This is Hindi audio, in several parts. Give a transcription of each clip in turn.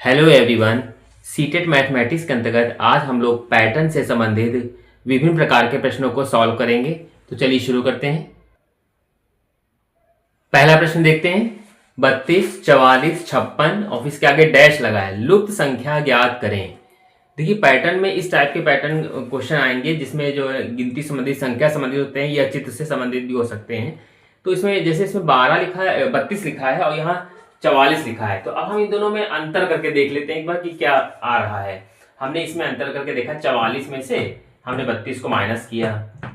Hello everyone. सीटेट मैथमेटिक्स के अंतर्गत आज हम लोग पैटर्न से संबंधित विभिन्न प्रकार के प्रश्नों को सॉल्व करेंगे। तो चलिए शुरू करते हैं। पहला प्रश्न देखते हैं। 32, 44, 56 और इसके आगे डैश लगा है, लुप्त संख्या ज्ञात करें। देखिए पैटर्न में इस टाइप के पैटर्न क्वेश्चन आएंगे जिसमें जो है गिनती संबंधित, संख्या संबंधित होते हैं या चित्र से संबंधित भी हो सकते हैं। तो इसमें जैसे इसमें 12 लिखा है, 32 लिखा है और यहाँ 44 लिखा है, तो अब हम इन दोनों में अंतर करके देख लेते हैं एक बार कि क्या आ रहा है। हमने इसमें अंतर करके देखा, 44 में से हमने 32 को माइनस किया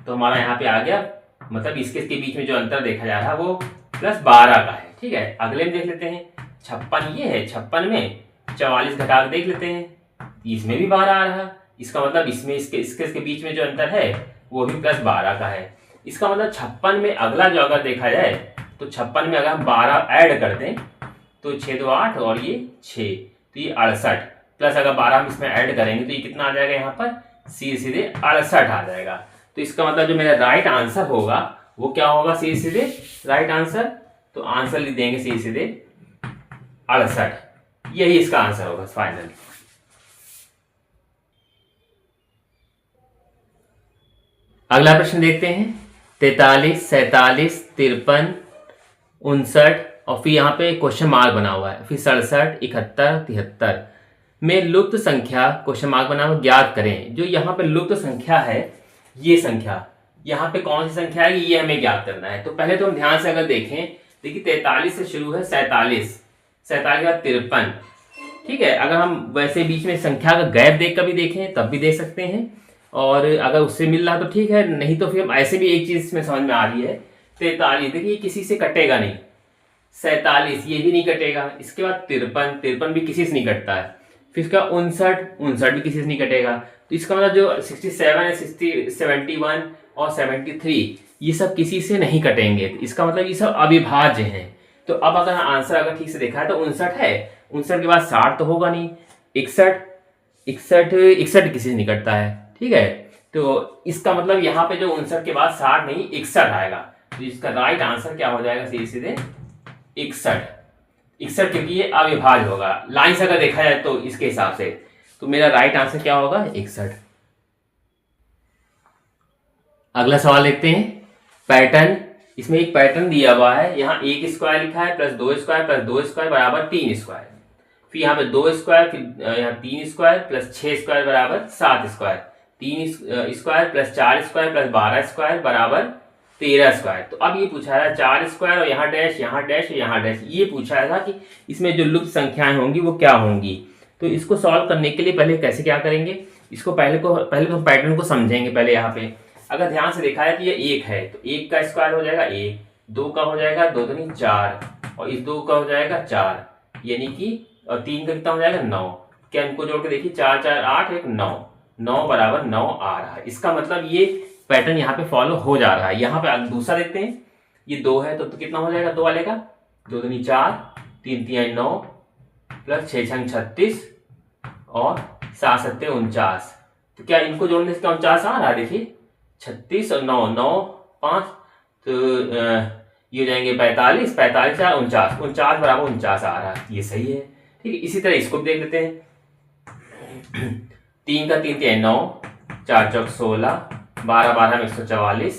तो हमारा यहाँ पे आ गया, मतलब इसके बीच में जो अंतर देखा जा रहा है वो +12 का है। ठीक है, अगले में देख लेते हैं। 56 ये है, 56 में 44 घटा के देख लेते हैं, इसमें भी 12 आ रहा। इसका मतलब इसमें इसके बीच में जो अंतर है वो भी +12 का है। इसका मतलब 56 में अगला जो अगर देखा जाए तो 56 में अगर हम 12 ऐड कर दें तो 6 2 8 और ये 6, तो ये 68 प्लस अगर 12 हम इसमें ऐड करेंगे तो ये कितना आ जाएगा, यहाँ पर सीधे 68 आ जाएगा। तो इसका मतलब जो मेरा राइट आंसर होगा वो क्या होगा, सीधे राइट आंसर। तो आंसर लिख देंगे सीधे 68, यही इसका आंसर होगा फाइनल। अगला प्रश्न देखते हैं। 43, 47, 53, 59 और फिर यहाँ पे क्वेश्चन मार्क बना हुआ है, फिर 67, 71, 73 में लुप्त संख्या क्वेश्चन मार्क बना हुआ ज्ञात करें। जो यहाँ पे लुप्त संख्या है, ये संख्या यहाँ पे कौन सी संख्या है ये हमें ज्ञात करना है। तो पहले तो हम ध्यान से अगर देखें, देखिए 43 से शुरू है 47, 47 के बाद 53। ठीक है, अगर हम वैसे बीच में संख्या का गैप देख कर भी देखें तब भी दे सकते हैं, और अगर उससे मिल रहा तो ठीक है, नहीं तो फिर हम ऐसे भी एक चीज इसमें समझ में आ रही है। 43 देखिए किसी से कटेगा नहीं, 47 ये भी नहीं कटेगा, इसके बाद 53, 53 भी किसी से नहीं कटता है, फिर इसका 59, 59 भी किसी से नहीं कटेगा। तो इसका मतलब जो 67 है, 71 और 73 ये सब किसी से नहीं कटेंगे, इसका मतलब ये सब अविभाज्य हैं। तो अब अगर आंसर अगर ठीक से देखा है तो 59 है, 59 के बाद 60 तो होगा नहीं, 61, 61 किसी से नहीं कटता है। ठीक है, तो इसका मतलब यहाँ पे जो 59 के बाद 60 नहीं 61 आएगा, तो इसका राइट आंसर क्या हो जाएगा, सीधे 61, 61 क्योंकि ये अविभाज्य होगा लाइन से अगर देखा जाए तो इसके हिसाब से, तो मेरा राइट आंसर क्या होगा, 61। अगला सवाल देखते हैं। पैटर्न, इसमें एक पैटर्न दिया हुआ है, यहाँ 1 स्क्वायर लिखा है +2 स्क्वायर +2 स्क्वायर बराबर 3 स्क्वायर, फिर यहाँ पे 2 स्क्वायर, फिर यहाँ 3 स्क्वायर +6 स्क्वायर बराबर 7 स्क्वायर, 3 स्क्वायर +4 स्क्वायर +12 स्क्वायर बराबर 13 स्क्वायर। तो अब ये पूछा है 4 स्क्वायर और यहाँ डैश यहाँ डैश यहाँ डैश, ये पूछा था कि इसमें जो लुप्त संख्याएं होंगी वो क्या होंगी। तो इसको सॉल्व करने के लिए पहले कैसे क्या करेंगे, इसको पहले तो हम पैटर्न को समझेंगे। पहले यहाँ पे अगर ध्यान से देखा है तो ये 1 है, तो 1 का स्क्वायर हो जाएगा 1, 2 का हो जाएगा 2 दूनी 4 और इस 2 का हो जाएगा 4, यानी कि और 3 का कितना हो जाएगा 9। क्या इनको जोड़ के देखिए, 4 4 8 1 9, 9 बराबर 9 आ रहा है। इसका मतलब ये पैटर्न यहाँ पे फॉलो हो जा रहा है। यहाँ पे दूसरा देखते हैं, ये 2 है तो कितना हो जाएगा 2 वाले का, 2 दूनी 4, 3 3 9 प्लस 6 6 36 और 7 7 49। तो क्या इनको जोड़ने से क्या 49 आ रहा है, देखिए 36 और 9 9 5, तो ये हो जाएंगे 45, 45 4 49, 49 बराबर 49 आ रहा है, ये सही है। ठीक है, इसी तरह इसको भी देख लेते हैं। 3 का 3 3 9, 4 चौक 16, 12 12 में 144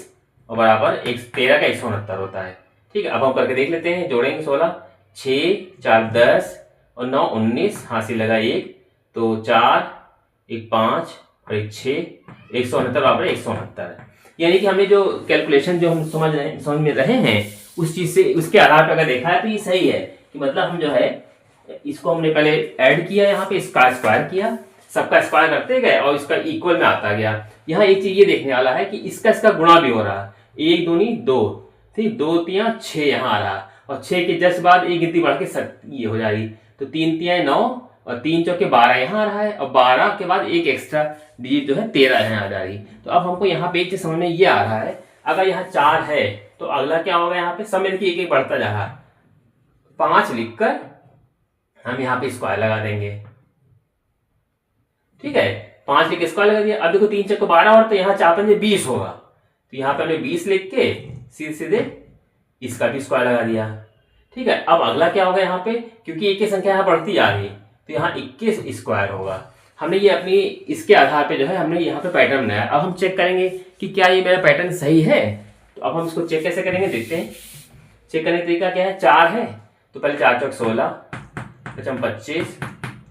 और बराबर 13 का 169 होता है। ठीक है, अब हम करके देख लेते हैं, जोड़ेंगे 16, 6 4 10 और 9 19, हासिल लगा 1, तो 4 1 5 और 1 6, 169 बराबर 169। यानी कि हमने जो कैलकुलेशन जो हम समझ में रहे हैं उस चीज से, उसके आधार पर अगर देखा है तो ये सही है कि मतलब हम जो है इसको हमने पहले ऐड किया, यहाँ पे इसका स्क्वायर किया, सबका स्क्वायर करते गए और इसका इक्वल में आता गया। यहाँ एक चीज ये देखने वाला है कि इसका गुणा भी हो रहा है, 1 दूनी 2, ठीक 2 3 6 यहाँ आ रहा, और 6 के जस्ट बाद एक गिनती बढ़ के ये हो जाएगी, तो 3 3 9 और 3 चौके 12 यहाँ आ रहा है, और 12 के बाद एक एक्स्ट्रा डिजिट जो है 13 यहाँ आ जा रही। तो अब हमको यहाँ पे एक चीज समझ में ये आ रहा है, अगर यहाँ 4 है तो अगला क्या होगा, यहाँ पे समय देखिए एक एक बढ़ता जा रहा है, 5 लिखकर हम यहाँ पे स्क्वायर लगा देंगे। ठीक है, 5 लिख के स्क्वायर लगा दिया। अब देखो 3 चौके 12 और तो यहाँ 4 5 20 होगा, तो यहाँ पे हमने 20 लिख के सीधे इसका भी स्क्वायर लगा दिया। ठीक है, अब अगला क्या होगा यहाँ पे, क्योंकि एक की संख्या यहाँ बढ़ती जा रही है, तो यहाँ 21 स्क्वायर होगा। हमने ये अपनी इसके आधार पे जो है हमने यहाँ पे पैटर्न बनाया। अब हम चेक करेंगे कि क्या ये मेरा पैटर्न सही है। तो अब हम इसको चेक कैसे करेंगे, देखते हैं। चेक करने का तरीका क्या है, 4 है तो पहले 4 चौक 16, 25,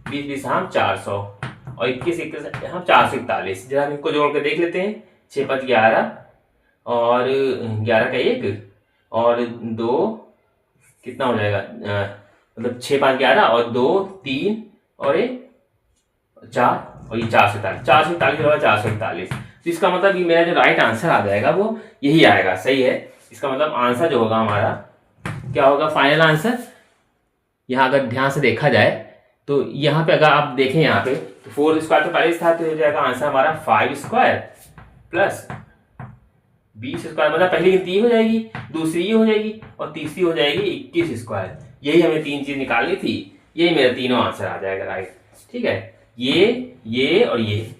20 20 हम 400 और 21 21 हम 441। जरा हम इनको जोड़ के देख लेते हैं। 6 5 11 और 11 का 1 और 2 कितना हो जाएगा, मतलब 6 5 11 और 2 3 और 1 4 और ये 441 441 441। तो इसका मतलब ये मेरा जो राइट आंसर आ जाएगा वो यही आएगा, सही है। इसका मतलब आंसर जो होगा हमारा क्या होगा, फाइनल आंसर। यहाँ अगर ध्यान से देखा जाए तो यहाँ पे अगर आप देखें यहाँ पे तो 4 स्क्वायर तो पहले था, तो हो जाएगा आंसर हमारा 5 स्क्वायर प्लस 20 स्क्वायर, मतलब पहली गिनती ये हो जाएगी, दूसरी ये हो जाएगी और तीसरी हो जाएगी 21 स्क्वायर। यही हमें 3 चीज निकालनी थी, यही मेरा तीनों आंसर आ जाएगा राइट। ठीक है, ये और ये